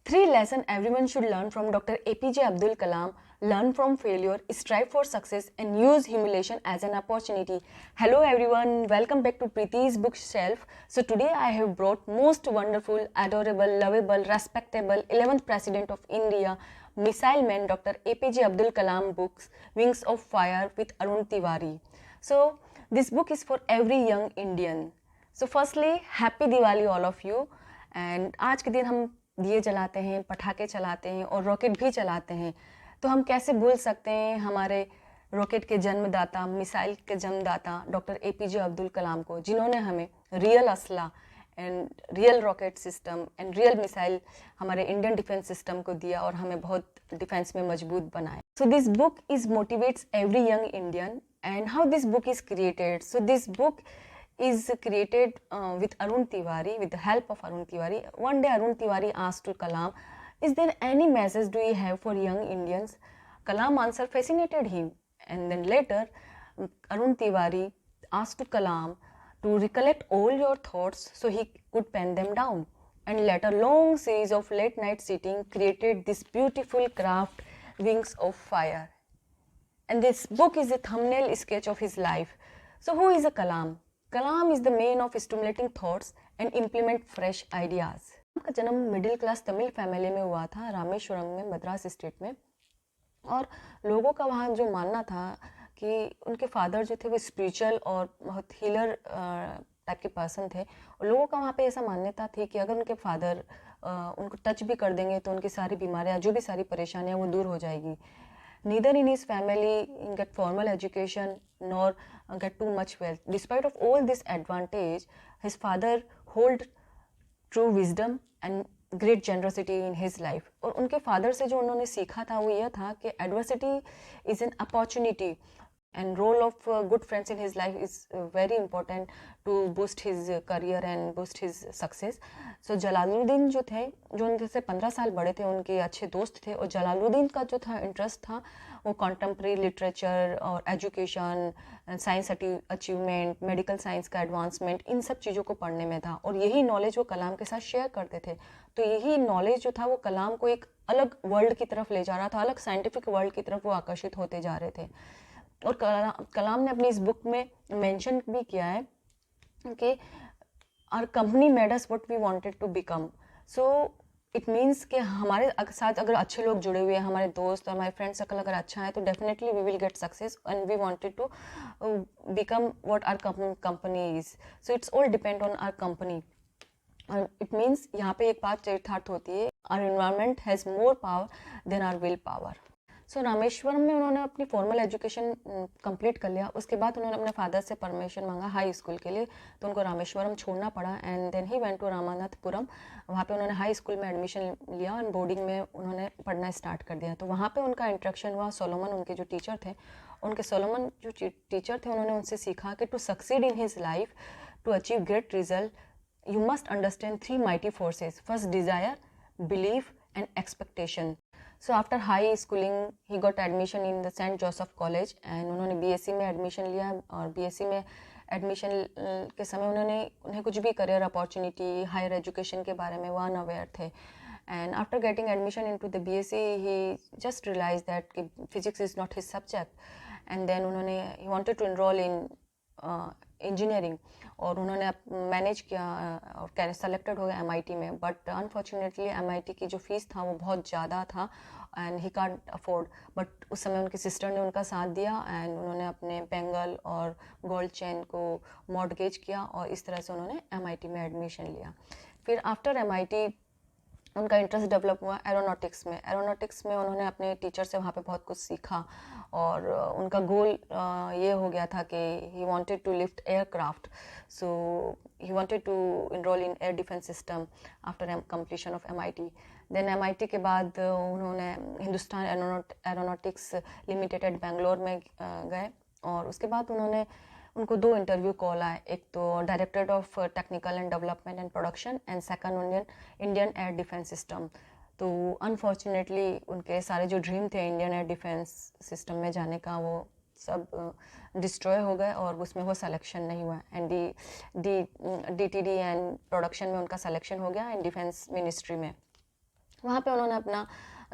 Three lessons everyone should learn from Dr. APJ Abdul Kalam. Learn from failure, strive for success, and use humiliation as an opportunity. Hello everyone, welcome back to Preeti's bookshelf. So today I have brought most wonderful, adorable, lovable, respectable 11th President of India, Missile Man Dr. APJ Abdul Kalam books, Wings of Fire with Arun Tiwari. So this book is for every young Indian. So firstly, happy Diwali all of you. And आज के दिन हम दिए जलाते हैं, पटाखे चलाते हैं और रॉकेट भी चलाते हैं, तो हम कैसे भूल सकते हैं हमारे रॉकेट के जन्मदाता, मिसाइल के जन्मदाता डॉक्टर एपीजे अब्दुल कलाम को, जिन्होंने हमें रियल असला and real rocket system and real missile हमारे इंडियन डिफेंस सिस्टम को दिया और हमें बहुत डिफेंस में मजबूत बनाया. So this book is motivates every young Indian. And how this book is created? So this book is created with Arun Tiwari, with the help of Arun Tiwari. One day Arun Tiwari asked to Kalam, is there any message do you have for young Indians? Kalam answer fascinated him, and then later Arun Tiwari asked to Kalam to recollect all your thoughts so he could pen them down. And later long series of late night sitting created this beautiful craft, Wings of Fire. And this book is a thumbnail sketch of his life. So who is a Kalam? Kalam is the man of stimulating thoughts and implement fresh ideas. उनका जन्म middle class Tamil family में हुआ था, रामेश्वरम में, Madras state में. और लोगों का वहाँ जो मानना था कि उनके फादर जो थे वो स्पिरिचुअल और बहुत हीलर टाइप के पर्सन थे. और लोगों का वहाँ पे ऐसा मान्यता थी कि अगर उनके फादर उनको टच भी कर देंगे तो उनकी सारी बीमारियाँ, जो भी सारी परेशानियाँ, वो दूर हो जाएगी. Neither in his family get formal education nor get too much wealth. Despite of all this advantage, his father hold true wisdom and great generosity in his life. और उनके father से जो उन्होंने सीखा था वो यह था कि adversity is an opportunity and role of good friends in his life is very important to boost his career and boost his success. So Jalaluddin जो थे, जो उनके से 15 साल बड़े थे, उनके अच्छे दोस्त थे. और जलालुद्दीन का जो था इंटरेस्ट था वो कॉन्टेम्प्रेरी लिटरेचर और education, science achievement, medical science का एडवांसमेंट, इन सब चीज़ों को पढ़ने में था. और यही नॉलेज वो कलाम के साथ शेयर करते थे. तो यही नॉलेज जो था वो कलाम को एक अलग वर्ल्ड की तरफ ले जा रहा था, अलग साइंटिफिक वर्ल्ड की तरफ वो आकर्षित होते जा रहे थे. और कलाम ने अपनी इस बुक में मेंशन भी किया है कि our company made us what we wanted to become. So it means कि हमारे साथ अगर अच्छे लोग जुड़े हुए हैं, हमारे दोस्त और हमारे फ्रेंड सर्कल अगर अच्छा है, तो definitely we will get success and we wanted to become what our company is. So it's all depend on our company. It means यहाँ पे एक बात चरितार्थ होती है, our environment has more power than our will power. So Rameshwaram में उन्होंने अपनी फॉर्मल एजुकेशन कंप्लीट कर लिया. उसके बाद उन्होंने अपने फादर से परमिशन मांगा हाई स्कूल के लिए, तो उनको रामेश्वरम छोड़ना पड़ा. And then he went to Ramanathapuram. वहाँ पे उन्होंने हाई स्कूल में एडमिशन लिया और बोर्डिंग में उन्होंने पढ़ना स्टार्ट कर दिया. तो वहाँ पे उनका इंट्रैक्शन हुआ सोलोमन, उनके जो टीचर थे. उनके सोलोमन जो टीचर थे, उन्होंने उनसे सीखा कि to succeed in his life, to achieve great result, you must understand three mighty forces. First, desire, belief and expectation. So after high schooling he got admission in the St. Joseph College and उन्होंने BSc में admission लिया. और BSc में admission के समय उन्हें कुछ भी करियर अपॉर्चुनिटी, हायर एजुकेशन के बारे में वो अनअवेयर थे. And after getting admission into the BSc he just realized that physics is not his subject. And then he wanted to enroll in engineering और उन्होंने मैनेज किया और सेलेक्टेड हो गया MIT में. बट अनफॉर्चुनेटली MIT की जो फीस था वो बहुत ज़्यादा था and he can't afford. But उस समय उनकी सिस्टर ने उनका साथ दिया एंड उन्होंने अपने बेंगल और गोल्ड चेन को मॉर्टगेज किया और इस तरह से उन्होंने MIT में एडमिशन लिया. फिर आफ्टर MIT उनका इंटरेस्ट डेवलप हुआ एरोनॉटिक्स में. एरोनॉटिक्स में उन्होंने अपने टीचर से वहाँ पे बहुत कुछ सीखा और उनका गोल ये हो गया था कि he wanted to lift aircraft. So he wanted to enrol in air defence system after completion of MIT. Then MIT के बाद उन्होंने हिंदुस्तान एरोनॉटिक्स लिमिटेड बेंगलोर में गए. और उसके बाद उनको 2 इंटरव्यू कॉल आए. एक तो director of technical and development and production and second Indian air defence system. तो अनफॉर्चुनेटली उनके सारे जो ड्रीम थे इंडियन एयर डिफेंस सिस्टम में जाने का, वो सब डिस्ट्रॉय हो गए और उसमें वो सिलेक्शन नहीं हुआ. एंड DTD एंड प्रोडक्शन में उनका सिलेक्शन हो गया एंड डिफेंस मिनिस्ट्री में. वहाँ पे उन्होंने अपना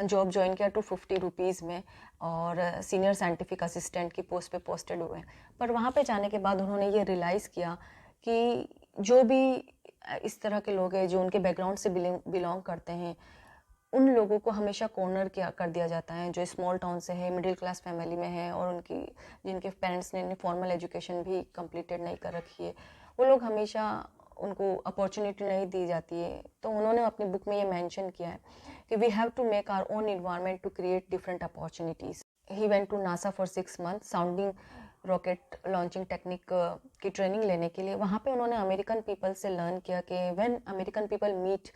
जॉब ज्वाइन किया 250 रुपीज़ में और सीनियर साइंटिफिक असिस्टेंट की पोस्ट पे पोस्टेड हुए। पर वहाँ पे जाने के बाद उन्होंने ये रियलाइज़ किया कि जो भी इस तरह के लोग हैं जो उनके बैकग्राउंड से बिलोंग करते हैं, उन लोगों को हमेशा कॉर्नर किया कर दिया जाता है, जो स्मॉल टाउन से है, मिडिल क्लास फैमिली में है और उनकी जिनके पेरेंट्स ने फॉर्मल एजुकेशन भी कंप्लीटेड नहीं कर रखी है, वो लोग हमेशा उनको अपॉर्चुनिटी नहीं दी जाती है। तो उन्होंने अपनी बुक में ये मेंशन किया है कि we have to make our own environment to create different opportunities. He went to NASA for 6 month sounding rocket launching technique की ट्रेनिंग लेने के लिए। वहाँ पे उन्होंने अमेरिकन पीपल से लर्न किया कि when American people meet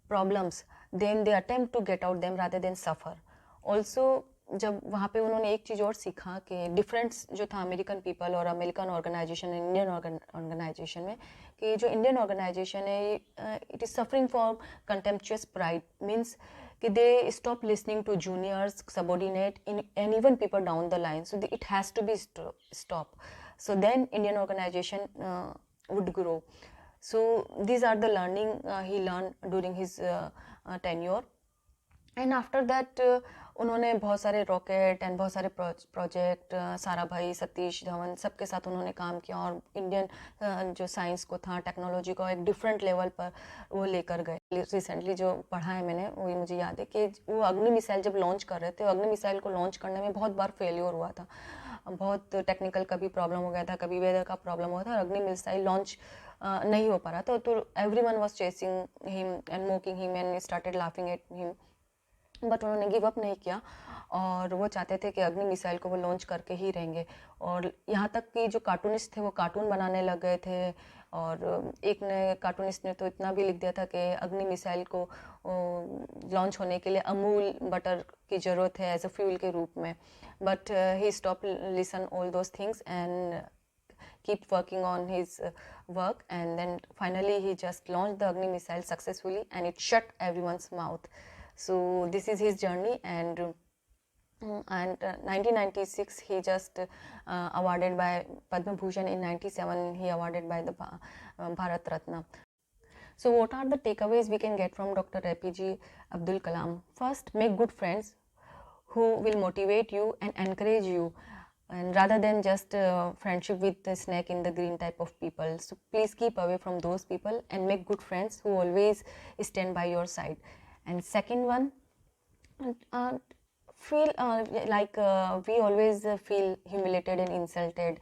problems then they attempt to get out them rather than suffer. Also जब वहाँ पे उन्होंने एक चीज़ और सीखा कि डिफरेंस जो था अमेरिकन पीपल और अमेरिकन ऑर्गेनाइजेशन इंडियन ऑर्गेनाइजेशन में, कि जो इंडियन ऑर्गेनाइजेशन है it is suffering from contemptuous pride, means कि they stop listening to juniors subordinate in and even people down the line, so it has to be stop, so then Indian organisation would grow. So these are the learning he learned during his tenure. And after that उन्होंने बहुत सारे rocket and बहुत सारे project सारा भाई सतीश धवन सबके साथ उन्होंने काम किया और इंडियन जो साइंस को था, टेक्नोलॉजी को एक डिफरेंट लेवल पर वो लेकर गए। रिसेंटली जो पढ़ा है मैंने वही मुझे याद है कि वो अग्नि मिसाइल जब लॉन्च कर रहे थे, अग्नि मिसाइल को लॉन्च करने में बहुत बार फेलियर हुआ था, बहुत टेक्निकल कभी प्रॉब्लम हो गया था, कभी वेदर का प्रॉब्लम हुआ था और अग्नि मिसाइल लॉन्च नहीं हो पा रहा था। तो every one was chasing him and mocking him and started laughing at him, but उन्होंने गिव अप नहीं किया और वो चाहते थे कि अग्नि मिसाइल को वो लॉन्च करके ही रहेंगे। और यहाँ तक कि जो कार्टूनिस्ट थे वो कार्टून बनाने लग गए थे और एक ने कार्टूनिस्ट ने तो इतना भी लिख दिया था कि अग्नि मिसाइल को लॉन्च होने के लिए अमूल बटर की ज़रूरत है एज अ फ्यूल के रूप में, but he stop listen all those things and keep working on his work, and then finally he just launched the Agni missile successfully and it shut everyone's mouth. So this is his journey, and 1996 he just awarded by Padma Bhushan. In 97 he awarded by the Bharat Ratna. So what are the takeaways we can get from Dr. APJ Abdul Kalam? First, make good friends who will motivate you and encourage you, and rather than just friendship with the snake in the green type of people. So please keep away from those people and make good friends who always stand by your side. And second one, uh, feel like we always feel humiliated and insulted,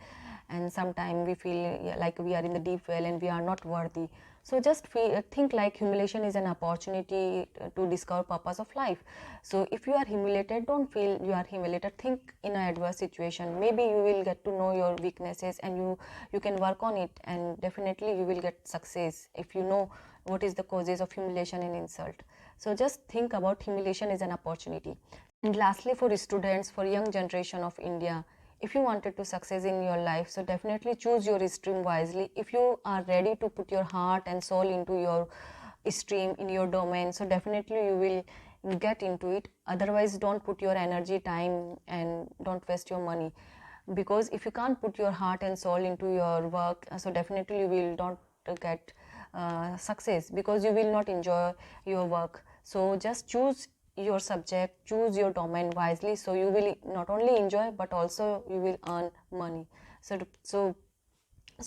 and sometimes we feel like we are in the deep well and we are not worthy. So just think like humiliation is an opportunity to discover purpose of life. So if you are humiliated, don't feel you are humiliated. Think in an adverse situation. Maybe you will get to know your weaknesses and you can work on it, and definitely you will get success if you know what is the causes of humiliation and insult. So just think about humiliation as an opportunity. And lastly, for students, for young generation of India, if you wanted to success in your life, so definitely choose your stream wisely. If you are ready to put your heart and soul into your stream, in your domain, so definitely you will get into it. Otherwise, don't put your energy, time, and don't waste your money, because if you can't put your heart and soul into your work, so definitely you will not get success, because you will not enjoy your work. So just choose your subject, choose your domain wisely, so you will not only enjoy but also you will earn money. So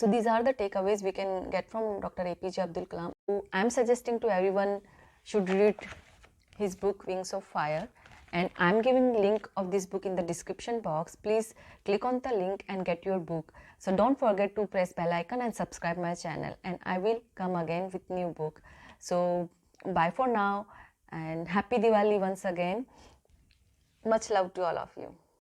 these are the takeaways we can get from Dr. APJ Abdul Kalam. I am suggesting to everyone should read his book Wings of Fire, and I am giving link of this book in the description box. Please click on the link and get your book. So don't forget to press bell icon and subscribe my channel, and I will come again with new book. So bye for now and happy Diwali once again. Much love to all of you.